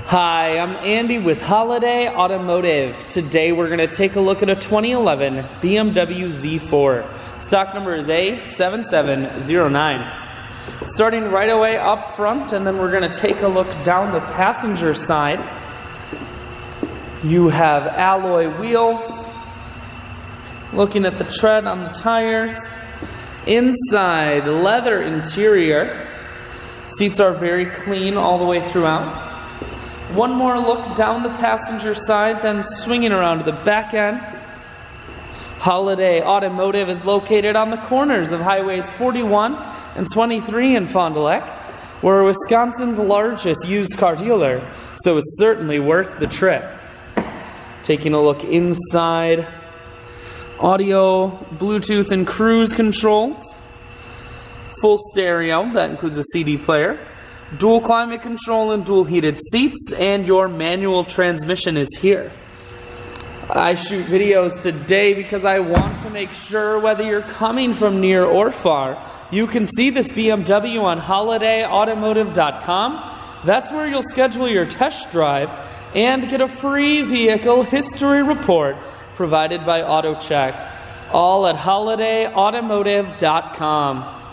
Hi, I'm Andy with Holiday Automotive. Today we're going to take a look at a 2011 BMW Z4. Stock number is A7709. Starting right away up front, and then we're going to take a look down the passenger side. You have alloy wheels. Looking at the tread on the tires. Inside, leather interior. Seats are very clean all the way throughout. One more look down the passenger side, then swinging around to the back end. Holiday Automotive is located on the corners of Highways 41 and 23 in Fond du Lac. We're Wisconsin's largest used car dealer, so it's certainly worth the trip. Taking a look inside. Audio, Bluetooth, and cruise controls. Full stereo, that includes a CD player. Dual climate control and dual heated seats, and your manual transmission is here. I shoot videos today because I want to make sure whether you're coming from near or far, you can see this BMW on holidayautomotive.com. That's where you'll schedule your test drive and get a free vehicle history report provided by AutoCheck. All at holidayautomotive.com.